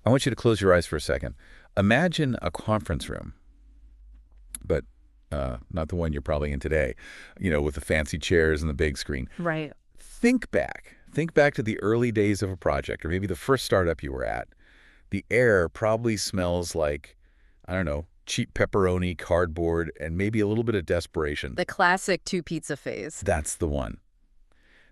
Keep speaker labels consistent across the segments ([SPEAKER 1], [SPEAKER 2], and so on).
[SPEAKER 1] I want you to close your eyes for a second. Imagine a conference room, but not the one you're probably in today, with the fancy chairs and the big screen.
[SPEAKER 2] Right.
[SPEAKER 1] Think back. Think back to the early days of a project, or maybe the first startup you were at. The air probably smells like, I don't know, cheap pepperoni, cardboard, and maybe a little bit of desperation.
[SPEAKER 2] The classic two-pizza phase.
[SPEAKER 1] That's the one.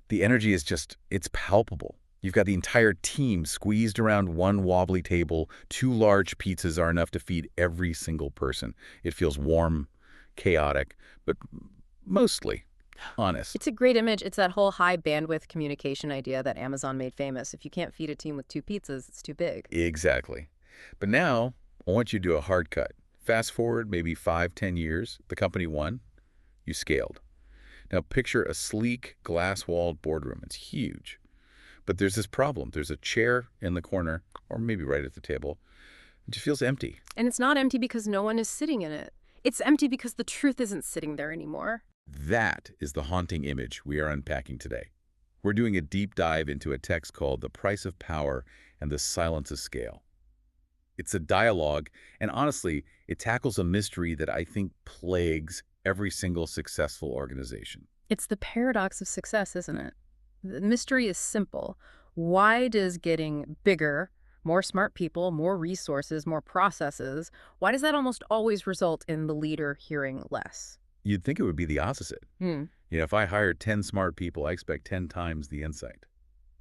[SPEAKER 1] The energy is it's palpable. You've got the entire team squeezed around one wobbly table. 2 large pizzas are enough to feed every single person. It feels warm, chaotic, but mostly honest.
[SPEAKER 2] It's a great image. It's that whole high bandwidth communication idea that Amazon made famous. If you can't feed a team with 2 pizzas, it's too big.
[SPEAKER 1] Exactly. But now, I want you to do a hard cut. Fast forward maybe 5, 10 years, the company won, you scaled. Now picture a sleek, glass-walled boardroom. It's huge. But there's this problem. There's a chair in the corner, or maybe right at the table. It just feels empty.
[SPEAKER 2] And it's not empty because no one is sitting in it. It's empty because the truth isn't sitting there anymore.
[SPEAKER 1] That is the haunting image we are unpacking today. We're doing a deep dive into a text called The Price of Power and the Silence of Scale. It's a dialogue, and honestly, it tackles a mystery that I think plagues every single successful organization.
[SPEAKER 2] It's the paradox of success, isn't it? The mystery is simple. Why does getting bigger, more smart people, more resources, more processes, why does that almost always result in the leader hearing less?
[SPEAKER 1] You'd think it would be the opposite. If I hired 10 smart people, I expect 10 times the insight.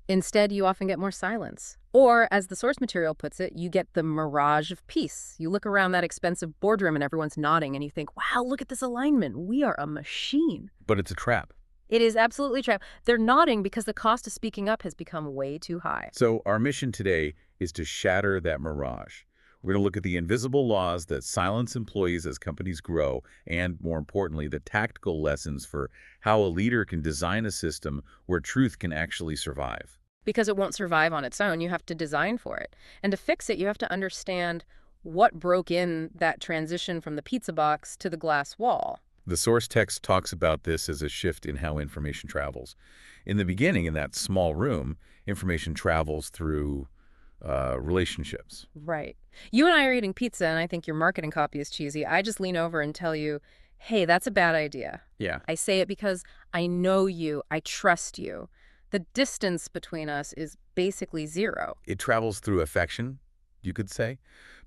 [SPEAKER 2] Instead, you often get more silence. Or, as the source material puts it, you get the mirage of peace. You look around that expensive boardroom and everyone's nodding and you think, wow, look at this alignment. We are a machine.
[SPEAKER 1] But it's a trap.
[SPEAKER 2] It is absolutely a trap. They're nodding because the cost of speaking up has become way too high.
[SPEAKER 1] So our mission today is to shatter that mirage. We're going to look at the invisible laws that silence employees as companies grow, and more importantly, the tactical lessons for how a leader can design a system where truth can actually survive.
[SPEAKER 2] Because it won't survive on its own, you have to design for it. And to fix it, you have to understand what broke in that transition from the pizza box to the glass wall.
[SPEAKER 1] The source text talks about this as a shift in how information travels. In the beginning, in that small room, information travels through relationships.
[SPEAKER 2] Right. You and I are eating pizza, and I think your marketing copy is cheesy. I just lean over and tell you, hey, that's a bad idea.
[SPEAKER 1] Yeah.
[SPEAKER 2] I say it because I know you. I trust you. The distance between us is basically zero.
[SPEAKER 1] It travels through affection, you could say.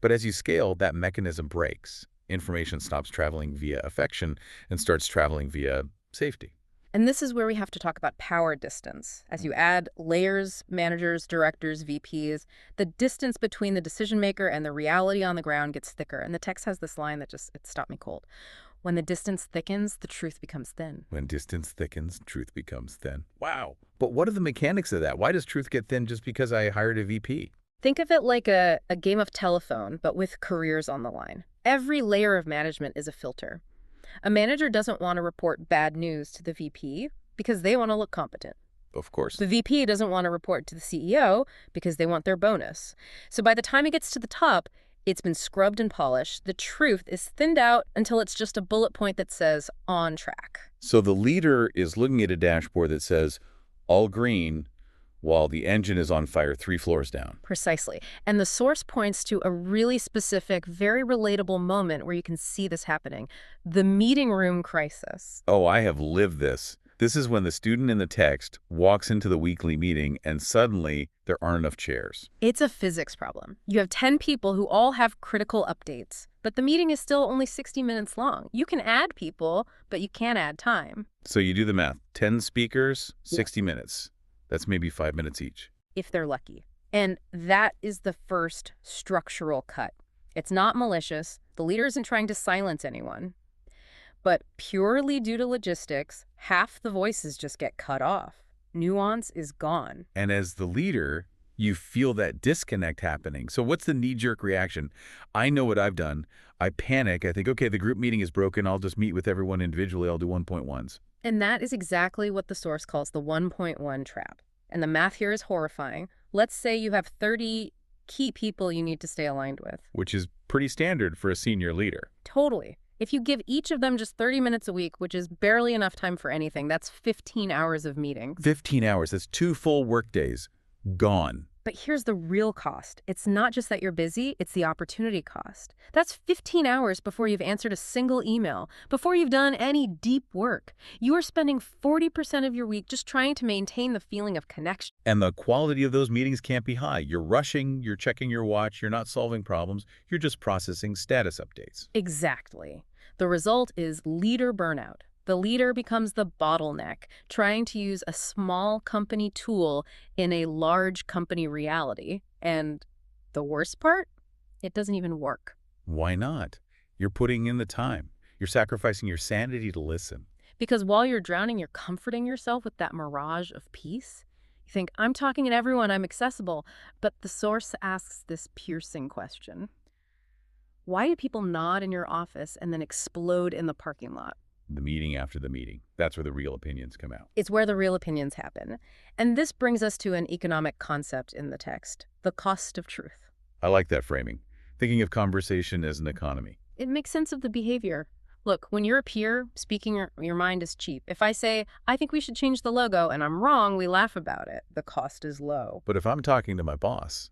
[SPEAKER 1] But as you scale, that mechanism breaks. Information stops traveling via affection and starts traveling via safety.
[SPEAKER 2] And this is where we have to talk about power distance. As you add layers, managers, directors, VPs, the distance between the decision maker and the reality on the ground gets thicker. And the text has this line that it stopped me cold. When the distance thickens, the truth becomes thin.
[SPEAKER 1] When distance thickens, truth becomes thin. Wow. But what are the mechanics of that? Why does truth get thin just because I hired a VP?
[SPEAKER 2] Think of it like a game of telephone, but with careers on the line. Every layer of management is a filter. A manager doesn't want to report bad news to the VP because they want to look competent.
[SPEAKER 1] Of course.
[SPEAKER 2] The VP doesn't want to report to the CEO because they want their bonus. So by the time it gets to the top, it's been scrubbed and polished. The truth is thinned out until it's just a bullet point that says, on track.
[SPEAKER 1] So the leader is looking at a dashboard that says, all green, while the engine is on fire 3 floors down.
[SPEAKER 2] Precisely. And the source points to a really specific, very relatable moment where you can see this happening. The meeting room crisis.
[SPEAKER 1] Oh, I have lived this. This is when the student in the text walks into the weekly meeting and suddenly there aren't enough chairs.
[SPEAKER 2] It's a physics problem. You have 10 people who all have critical updates, but the meeting is still only 60 minutes long. You can add people, but you can't add time.
[SPEAKER 1] So you do the math. 10 speakers, 60 minutes. That's maybe 5 minutes each.
[SPEAKER 2] If they're lucky. And that is the first structural cut. It's not malicious. The leader isn't trying to silence anyone. But purely due to logistics, half the voices just get cut off. Nuance is gone.
[SPEAKER 1] And as the leader, you feel that disconnect happening. So what's the knee-jerk reaction? I know what I've done. I panic. I think, okay, the group meeting is broken. I'll just meet with everyone individually. I'll do 1.1s.
[SPEAKER 2] And that is exactly what the source calls the 1.1 trap. And the math here is horrifying. Let's say you have 30 key people you need to stay aligned with.
[SPEAKER 1] Which is pretty standard for a senior leader.
[SPEAKER 2] Totally. If you give each of them just 30 minutes a week, which is barely enough time for anything, that's 15 hours of meetings.
[SPEAKER 1] 15 hours. That's 2 full work days. Gone.
[SPEAKER 2] But here's the real cost. It's not just that you're busy, it's the opportunity cost. That's 15 hours before you've answered a single email, before you've done any deep work. You are spending 40% of your week just trying to maintain the feeling of connection.
[SPEAKER 1] And the quality of those meetings can't be high. You're rushing, you're checking your watch, you're not solving problems, you're just processing status updates.
[SPEAKER 2] Exactly. The result is leader burnout. The leader becomes the bottleneck, trying to use a small company tool in a large company reality. And the worst part? It doesn't even work.
[SPEAKER 1] Why not? You're putting in the time. You're sacrificing your sanity to listen.
[SPEAKER 2] Because while you're drowning, you're comforting yourself with that mirage of peace. You think, I'm talking to everyone, I'm accessible. But the source asks this piercing question. Why do people nod in your office and then explode in the parking lot?
[SPEAKER 1] The meeting after the meeting. That's where the real opinions come out.
[SPEAKER 2] It's where the real opinions happen. And this brings us to an economic concept in the text, the cost of truth.
[SPEAKER 1] I like that framing. Thinking of conversation as an economy.
[SPEAKER 2] It makes sense of the behavior. Look, when you're a peer, speaking your mind is cheap. If I say, I think we should change the logo, and I'm wrong, we laugh about it. The cost is low.
[SPEAKER 1] But if I'm talking to my boss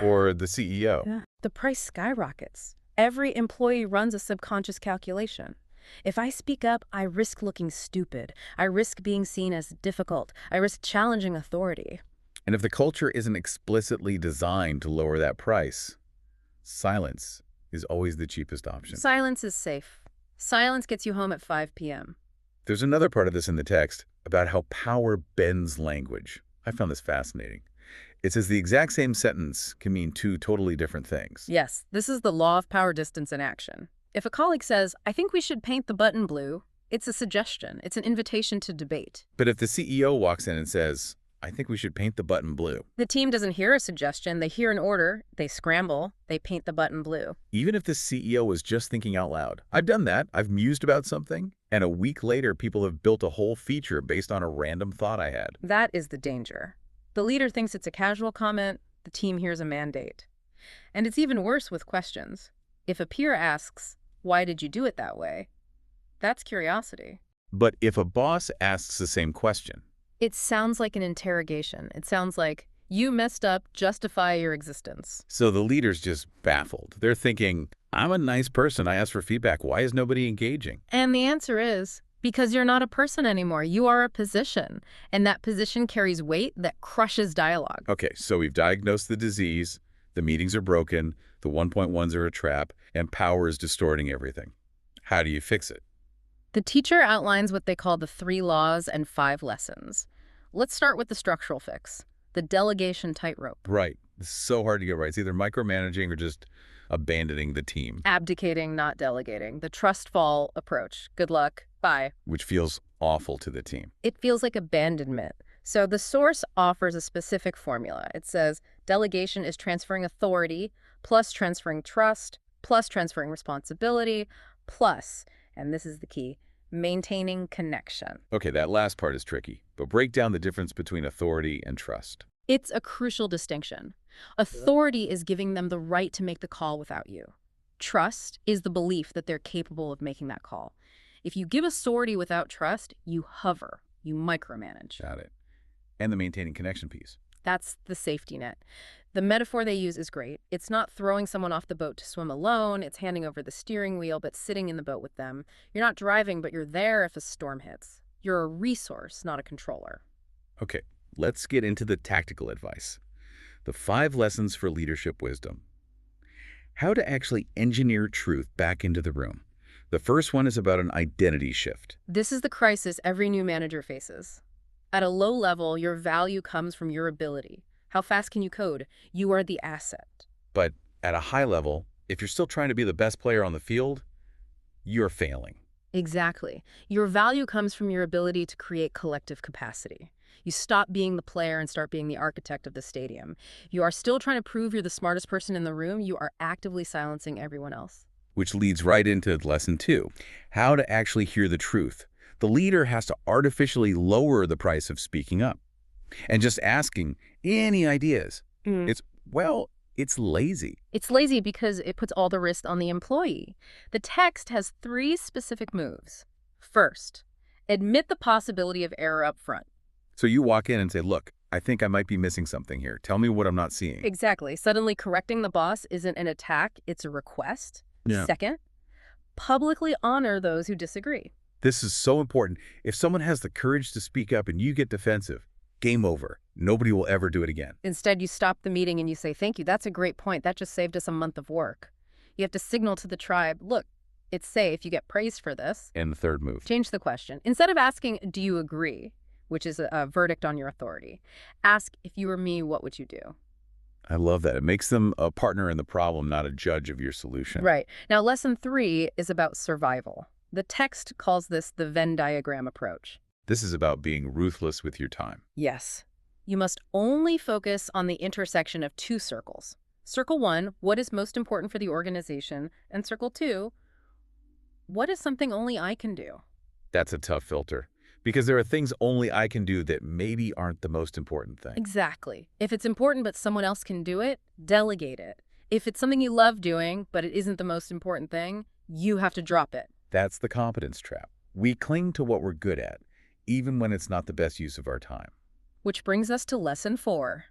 [SPEAKER 1] or the CEO,
[SPEAKER 2] Yeah. The price skyrockets. Every employee runs a subconscious calculation. If I speak up, I risk looking stupid. I risk being seen as difficult. I risk challenging authority.
[SPEAKER 1] and if the culture isn't explicitly designed to lower that price, silence is always the cheapest option.
[SPEAKER 2] Silence is safe. Silence gets you home at 5 p.m.
[SPEAKER 1] There's another part of this in the text about how power bends language. I found this fascinating. It says the exact same sentence can mean two totally different things.
[SPEAKER 2] Yes, this is the law of power distance in action. If a colleague says, I think we should paint the button blue, it's a suggestion. It's an invitation to debate.
[SPEAKER 1] But if the CEO walks in and says, I think we should paint the button blue,
[SPEAKER 2] The team doesn't hear a suggestion. They hear an order. They scramble. They paint the button blue.
[SPEAKER 1] even if the CEO was just thinking out loud. I've done that. I've mused about something, and a week later, people have built a whole feature based on a random thought I had.
[SPEAKER 2] That is the danger. The leader thinks it's a casual comment. The team hears a mandate. And it's even worse with questions. If a peer asks, why did you do it that way? That's curiosity.
[SPEAKER 1] But if a boss asks the same question,
[SPEAKER 2] It sounds like an interrogation. It sounds like, you messed up, justify your existence.
[SPEAKER 1] so the leader's just baffled. They're thinking, I'm a nice person. I asked for feedback. Why is nobody engaging?
[SPEAKER 2] And the answer is, because you're not a person anymore. You are a position. And that position carries weight that crushes dialogue.
[SPEAKER 1] Okay, so we've diagnosed the disease, the meetings are broken, the 1.1s are a trap, and power is distorting everything. How do you fix it?
[SPEAKER 2] The teacher outlines what they call the 3 laws and 5 lessons. Let's start with the structural fix, the delegation tightrope.
[SPEAKER 1] Right. It's so hard to get right. It's either micromanaging or just abandoning the team,
[SPEAKER 2] Abdicating, not delegating. The trust fall approach. Good luck. Bye.
[SPEAKER 1] which feels awful to the team.
[SPEAKER 2] It feels like abandonment. So the source offers a specific formula. It says delegation is transferring authority, plus transferring trust, plus transferring responsibility, plus, and this is the key, maintaining connection.
[SPEAKER 1] Okay, that last part is tricky, but break down the difference between authority and trust.
[SPEAKER 2] It's a crucial distinction. Authority is giving them the right to make the call without you. Trust is the belief that they're capable of making that call. If you give authority without trust, you hover, you micromanage.
[SPEAKER 1] Got it. And the maintaining connection piece.
[SPEAKER 2] That's the safety net. The metaphor they use is great. It's not throwing someone off the boat to swim alone. It's handing over the steering wheel, but sitting in the boat with them. You're not driving, but you're there if a storm hits. You're a resource, not a controller.
[SPEAKER 1] Okay, let's get into the tactical advice. The 5 lessons for leadership wisdom. How to actually engineer truth back into the room. The first one is about an identity shift.
[SPEAKER 2] This is the crisis every new manager faces. At a low level, your value comes from your ability. How fast can you code? You are the asset.
[SPEAKER 1] But at a high level, if you're still trying to be the best player on the field, you're failing.
[SPEAKER 2] Exactly. Your value comes from your ability to create collective capacity. You stop being the player and start being the architect of the stadium. You are still trying to prove you're the smartest person in the room. You are actively silencing everyone else.
[SPEAKER 1] Which leads right into lesson 2, how to actually hear the truth. The leader has to artificially lower the price of speaking up. And just asking any ideas, it's lazy.
[SPEAKER 2] It's lazy because it puts all the risk on the employee. The text has 3 specific moves. First, admit the possibility of error up front.
[SPEAKER 1] So you walk in and say, look, I think I might be missing something here. Tell me what I'm not seeing.
[SPEAKER 2] Exactly. Suddenly correcting the boss isn't an attack, it's a request.
[SPEAKER 1] Yeah.
[SPEAKER 2] Second, publicly honor those who disagree.
[SPEAKER 1] This is so important. If someone has the courage to speak up and you get defensive, game over. Nobody will ever do it again.
[SPEAKER 2] Instead, you stop the meeting and you say, thank you, that's a great point. That just saved us a month of work. You have to signal to the tribe, look, it's safe, you get praised for this.
[SPEAKER 1] And the third move.
[SPEAKER 2] Change the question. Instead of asking, do you agree, which is a verdict on your authority, ask, if you were me, what would you do?
[SPEAKER 1] I love that. It makes them a partner in the problem, not a judge of your solution.
[SPEAKER 2] Right. Now, lesson 3 is about survival. The text calls this the Venn diagram approach.
[SPEAKER 1] This is about being ruthless with your time.
[SPEAKER 2] Yes. You must only focus on the intersection of 2 circles. Circle 1, what is most important for the organization? And circle 2, what is something only I can do?
[SPEAKER 1] That's a tough filter, because there are things only I can do that maybe aren't the most important thing.
[SPEAKER 2] Exactly. If it's important but someone else can do it, delegate it. If it's something you love doing but it isn't the most important thing, you have to drop it.
[SPEAKER 1] That's the competence trap. We cling to what we're good at, even when it's not the best use of our time.
[SPEAKER 2] Which brings us to lesson 4.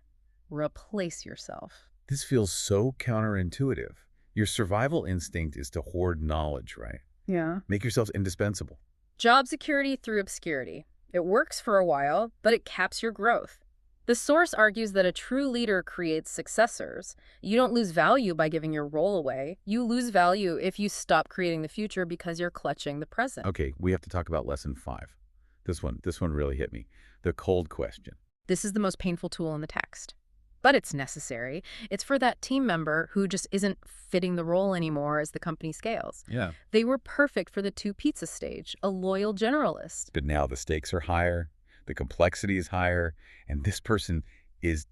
[SPEAKER 2] Replace yourself.
[SPEAKER 1] This feels so counterintuitive. Your survival instinct is to hoard knowledge, right?
[SPEAKER 2] Yeah.
[SPEAKER 1] Make yourself indispensable.
[SPEAKER 2] Job security through obscurity. It works for a while, but it caps your growth. The source argues that a true leader creates successors. You don't lose value by giving your role away. You lose value if you stop creating the future because you're clutching the present.
[SPEAKER 1] Okay, we have to talk about lesson 5. This one really hit me. The cold question.
[SPEAKER 2] This is the most painful tool in the text. But it's necessary. It's for that team member who just isn't fitting the role anymore as the company scales.
[SPEAKER 1] Yeah.
[SPEAKER 2] They were perfect for the 2 pizza stage, a loyal generalist.
[SPEAKER 1] But now the stakes are higher, the complexity is higher, and this person is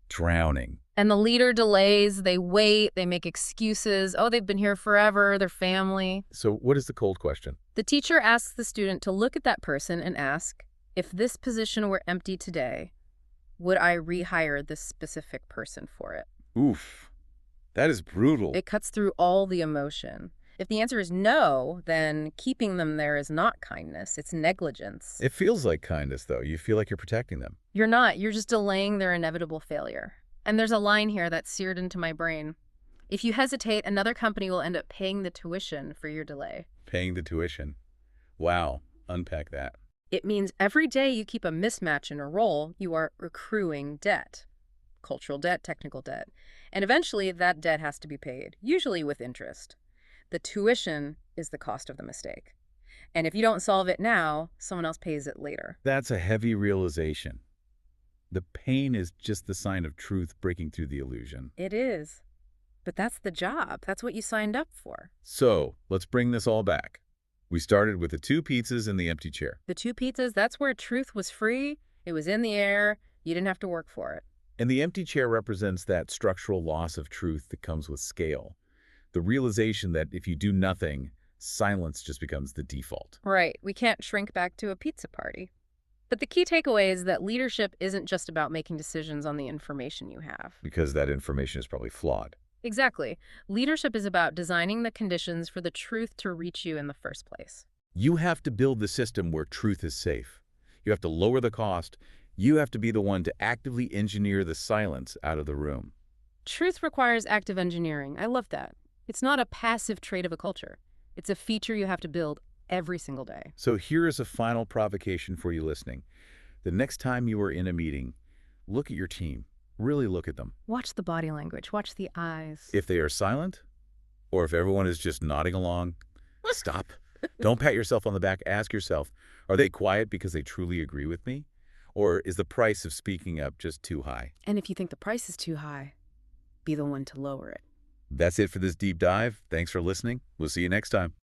[SPEAKER 1] drowning.
[SPEAKER 2] And the leader delays, they wait, they make excuses. Oh, they've been here forever, their family.
[SPEAKER 1] So what is the cold question?
[SPEAKER 2] The teacher asks the student to look at that person and ask, if this position were empty today, would I rehire this specific person for it?
[SPEAKER 1] Oof, that is brutal.
[SPEAKER 2] It cuts through all the emotion. If the answer is no, then keeping them there is not kindness, it's negligence.
[SPEAKER 1] It feels like kindness, though. You feel like you're protecting them.
[SPEAKER 2] You're not, you're just delaying their inevitable failure. And there's a line here that's seared into my brain. If you hesitate, another company will end up paying the tuition for your delay.
[SPEAKER 1] Paying the tuition. Wow, unpack that.
[SPEAKER 2] It means every day you keep a mismatch in a role, you are accruing debt. Cultural debt, technical debt. And eventually that debt has to be paid, usually with interest. The tuition is the cost of the mistake. And if you don't solve it now, someone else pays it later.
[SPEAKER 1] That's a heavy realization. The pain is just the sign of truth breaking through the illusion.
[SPEAKER 2] It is. But that's the job. That's what you signed up for.
[SPEAKER 1] So, let's bring this all back. We started with the 2 pizzas and the empty chair.
[SPEAKER 2] The 2 pizzas, that's where truth was free. It was in the air. You didn't have to work for it.
[SPEAKER 1] And the empty chair represents that structural loss of truth that comes with scale. The realization that if you do nothing, silence just becomes the default.
[SPEAKER 2] Right. We can't shrink back to a pizza party. But the key takeaway is that leadership isn't just about making decisions on the information you have.
[SPEAKER 1] Because that information is probably flawed.
[SPEAKER 2] Exactly. Leadership is about designing the conditions for the truth to reach you in the first place.
[SPEAKER 1] You have to build the system where truth is safe. You have to lower the cost. You have to be the one to actively engineer the silence out of the room.
[SPEAKER 2] Truth requires active engineering. I love that. It's not a passive trait of a culture. It's a feature you have to build every single day.
[SPEAKER 1] So here is a final provocation for you listening. The next time you are in a meeting, look at your team. Really look at them.
[SPEAKER 2] Watch the body language. Watch the eyes.
[SPEAKER 1] If they are silent, or if everyone is just nodding along, stop. Don't pat yourself on the back. Ask yourself, are they quiet because they truly agree with me? Or is the price of speaking up just too high?
[SPEAKER 2] And if you think the price is too high, be the one to lower it.
[SPEAKER 1] That's it for this deep dive. Thanks for listening. We'll see you next time.